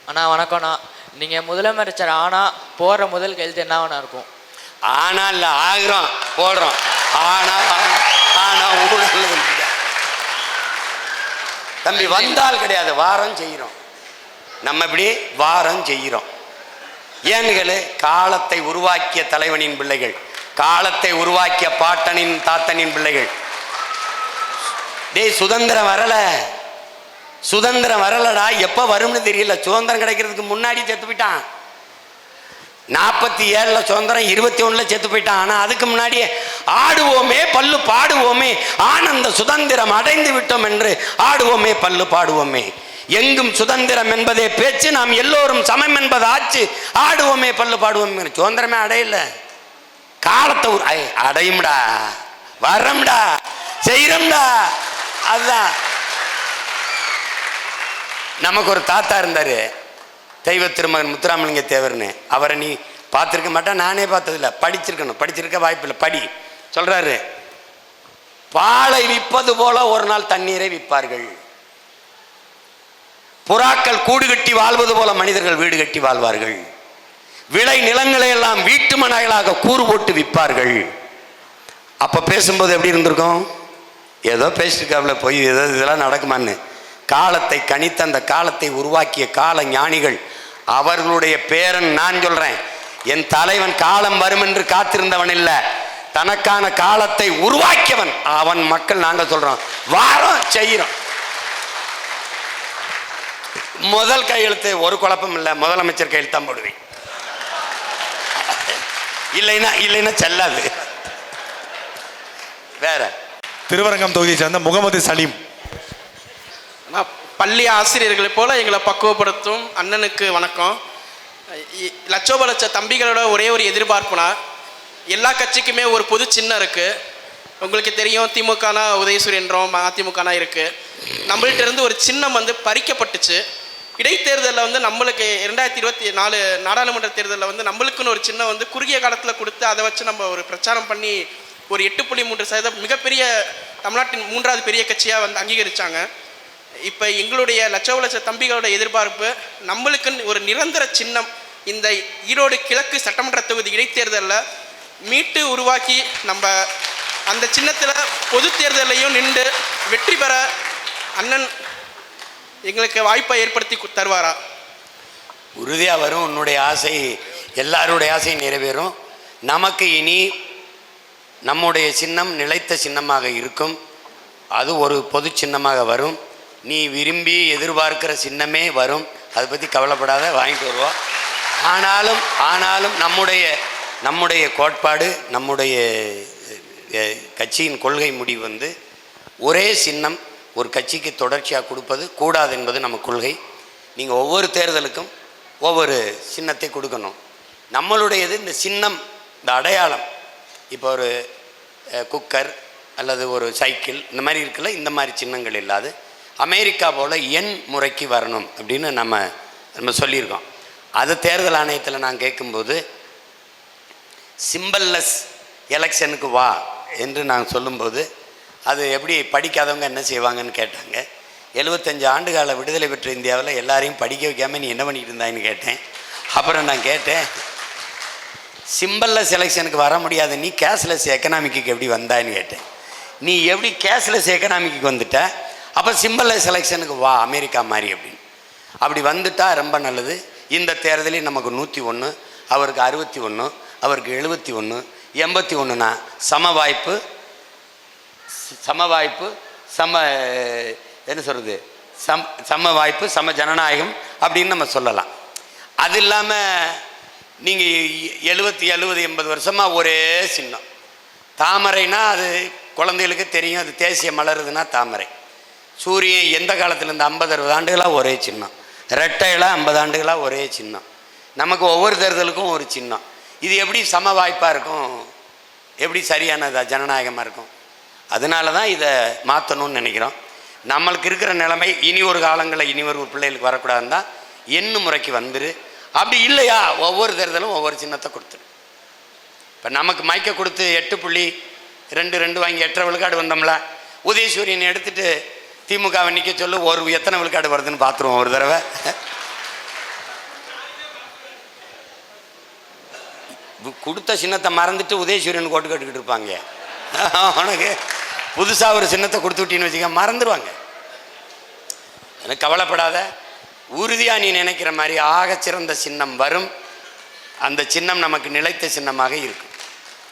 அண்ணா வணக்கம்ண்ணா. நீங்கள் முதலமைச்சர் ஆனால் போடுற முதல் கையெழுத்து என்னவண்ணா இருக்கும்? ஆனா இல்லை ஆகிறோம் போடுறோம். ஆனா ஆனா தம்பி வந்தால் கிடையாது, வாரம் செய்கிறோம். நம்ம இப்படி வாரம் செய்கிறோம். ஏன்களு காலத்தை உருவாக்கிய தலைவனின் பிள்ளைகள், காலத்தை உருவாக்கிய பாட்டனின் தாத்தனின் பிள்ளைகள். டேய் சுதந்திரம் வரல, சுதந்திரம் வரலடா. எப்போ வரும்னு தெரியல. சுதந்திரம் கிடைக்கிறதுக்கு முன்னாடி செத்து போயிட்டான். 47 சுதந்திரம் 21 செத்து போயிட்டான். ஆனால் அதுக்கு முன்னாடியே ஆடுவோமே பல்லு பாடுவோமே ஆனந்த சுதந்திரம் அடைந்து விட்டோம் என்று ஆடுவோமே பல்லு பாடுவோமே. எங்கும் சுதந்திரம் என்பதே பேச்சு, நாம் எல்லோரும் சமம் என்பது ஆச்சு. ஆடுவோமே பல்லு பாடுவோமே. சுதந்திரமே அடையல. காலத்தை அடையும்டா, வர்றோம்டா, செய்யறோம்டா. அதுதான். நமக்கு ஒரு தாத்தா இருந்தாரு, தெய்வ திருமகன் முத்துராமலிங்க தேவர்னு. அவரை நீ பார்த்துருக்க மாட்டேன், நானே பார்த்ததில்லை. படிச்சிருக்கணும், படிச்சிருக்க வாய்ப்பில்லை. படி. சொல்றாரு, பாலை விற்பது போல ஒரு நாள் தண்ணீரை விற்பார்கள். புறாக்கள் கூடு கட்டி வாழ்வது போல மனிதர்கள் வீடு கட்டி வாழ்வார்கள். விளை நிலங்களை எல்லாம் வீட்டு மனைகளாக கூறு போட்டு விற்பார்கள். அப்ப பேசும்போது எப்படி இருந்திருக்கும்? ஏதோ பேசிருக்காப்புல, போய் ஏதோ இதெல்லாம் நடக்குமான்னு. காலத்தை கணித்த அந்த காலத்தை உருவாக்கிய கால ஞானிகள், அவர்களுடைய பேரன் நான் சொல்றேன். என் தலைவன் காலம் வரும் என்று காத்திருந்தவன் இல்ல, தனக்கான காலத்தை உருவாக்கியவன். அவன் மக்கள் நாங்கள் சொல்றோம், வாரம் செய்யறோம். முதல் கையெழுத்து ஒரு குழப்பம் இல்லை, முதலமைச்சர் கையெழுத்தான் போடுவேன். இல்லைன்னா செல்லாது. வேற திருவரங்கம் தொகுதியை சேர்ந்த முகமது சலீம். பள்ளி ஆசிரியர்களை போல எங்களை பக்குவப்படுத்தும் அண்ணனுக்கு வணக்கம். லட்சோப லட்ச தம்பிகளோட ஒரே ஒரு எதிர்பார்ப்புனா, எல்லா கட்சிக்குமே ஒரு பொது சின்னம் இருக்குது. உங்களுக்கு தெரியும், திமுகனா உதயசூரியன்றோம், அதிமுகனா இருக்குது. நம்மள்கிட்ட இருந்து ஒரு சின்னம் பறிக்கப்பட்டுச்சு. இடைத்தேர்தலில் நம்மளுக்கு 2024 நாடாளுமன்ற தேர்தலில் நம்மளுக்குன்னு ஒரு சின்னம் குறுகிய காலத்தில் கொடுத்து அதை வச்சு நம்ம ஒரு பிரச்சாரம் பண்ணி ஒரு 8.3% மிகப்பெரிய தமிழ்நாட்டின் 3வது பெரிய கட்சியாக அங்கீகரித்தாங்க. இப்போ எங்களுடைய லட்ச தம்பிகளோட எதிர்பார்ப்பு, நம்மளுக்குன்னு ஒரு நிரந்தர சின்னம் இந்த ஈரோடு கிழக்கு சட்டமன்ற தொகுதி இடைத்தேர்தலில் மீட்டு உருவாக்கி நம்ம அந்த சின்னத்தில் பொது தேர்தலையும் நின்று வெற்றி பெற அண்ணன் எங்களுக்கு வாய்ப்பை ஏற்படுத்தி தருவாரா? உறுதியாக வரும். உன்னுடைய ஆசை, எல்லாருடைய ஆசையும் நிறைவேறும். நமக்கு இனி நம்முடைய சின்னம் நிலைத்த சின்னமாக இருக்கும். அது ஒரு பொது சின்னமாக வரும். நீ விரும்பி எதிர்பார்க்கிற சின்னமே வரும். அதை பற்றி கவலைப்படாத, வாங்கிட்டு வருவோம். ஆனாலும் நம்முடைய கோட்பாடு, நம்முடைய கட்சியின் கொள்கை முடிவு ஒரே சின்னம் ஒரு கட்சிக்கு தொடர்ச்சியாக கொடுப்பது கூடாது என்பது நம்ம கொள்கை. நீங்கள் ஒவ்வொரு தேர்தலுக்கும் ஒவ்வொரு சின்னத்தை கொடுக்கணும். நம்மளுடையது இந்த சின்னம், இந்த அடையாளம். இப்போ ஒரு குக்கர் அல்லது ஒரு சைக்கிள் இந்த மாதிரி இருக்குல்ல, இந்த மாதிரி சின்னங்கள் இல்லாது அமெரிக்கா போல் எண் முறைக்கு வரணும் அப்படின்னு நம்ம சொல்லியிருக்கோம். அது தேர்தல் ஆணையத்தில் நான் கேட்கும்போது, சிம்பல்லஸ் எலெக்ஷனுக்கு வா என்று நான் சொல்லும்போது, அது எப்படி படிக்காதவங்க என்ன செய்வாங்கன்னு கேட்டாங்க. 75 ஆண்டுகால விடுதலை பெற்ற இந்தியாவில் எல்லாரையும் படிக்க வைக்காமல் நீ என்ன பண்ணிட்டு இருந்தான்னு கேட்டேன். அப்புறம் நான் கேட்டேன், சிம்பல்லஸ் எலெக்ஷனுக்கு வர முடியாது, நீ கேஷ்லெஸ் எக்கனாமிக்கு எப்படி வந்தான்னு கேட்டேன். நீ எப்படி கேஷ்லெஸ் எக்கனாமிக்கு வந்துட்ட, அப்போ சிம்பல்லஸ் எலெக்ஷனுக்கு வா அமெரிக்கா மாதிரி அப்படின்னு. அப்படி வந்துட்டா ரொம்ப நல்லது. இந்த தேர்தலில் நமக்கு 101, அவருக்கு 61, அவருக்கு 71, 81னா சம வாய்ப்பு, என்ன சொல்கிறது, சம வாய்ப்பு, சம ஜனநாயகம் அப்படின்னு நம்ம சொல்லலாம். அது இல்லாமல் நீங்கள் 70 வருஷமாக ஒரே சின்னம். தாமரைனா அது குழந்தைகளுக்கு தெரியும், அது தேசிய மலருதுன்னா தாமரை. சூரியன் எந்த காலத்துலேருந்து 50-60 ஆண்டுகளாக ஒரே சின்னம். ரெட்டையெல்லாம் 50 ஆண்டுகளாக ஒரே சின்னம். நமக்கு ஒவ்வொரு தேர்தலுக்கும் ஒரு சின்னம். இது எப்படி சம வாய்ப்பாக இருக்கும், எப்படி சரியானதா ஜனநாயகமாக இருக்கும்? அதனால தான் இதை மாற்றணும்னு நினைக்கிறோம். நம்மளுக்கு இருக்கிற நிலைமை இனி ஒரு காலங்களில் இனி ஒரு பிள்ளைகளுக்கு வரக்கூடாதுன்னு தான் எண்ணு முறைக்கு வந்துரு. அப்படி இல்லையா, ஒவ்வொரு தேர்தலும் ஒவ்வொரு சின்னத்தை கொடுத்துரு. இப்போ நமக்கு மைக்க கொடுத்து 8.22 வாங்கி 8.5 விழுக்காடு வந்தோம்ல, உதயசூரியன் எடுத்துட்டு திமுகவை நிற்க சொல்லு, எத்தனை விழுக்காடு வருதுன்னு பார்த்துருவோம் ஒரு தடவை. கொடுத்த சின்னத்தை மறந்துட்டு உதயசூரியன் கோட்டு கட்டுக்கிட்டு இருப்பாங்க. அவனுக்கு புதுசாக ஒரு சின்னத்தை கொடுத்து விட்டின்னு வச்சுக்க மறந்துடுவாங்க. எனக்கு கவலைப்படாத, உறுதியாக நீ நினைக்கிற மாதிரி ஆகச்சிறந்த சின்னம் வரும். அந்த சின்னம் நமக்கு நிலைத்த சின்னமாக இருக்கும்.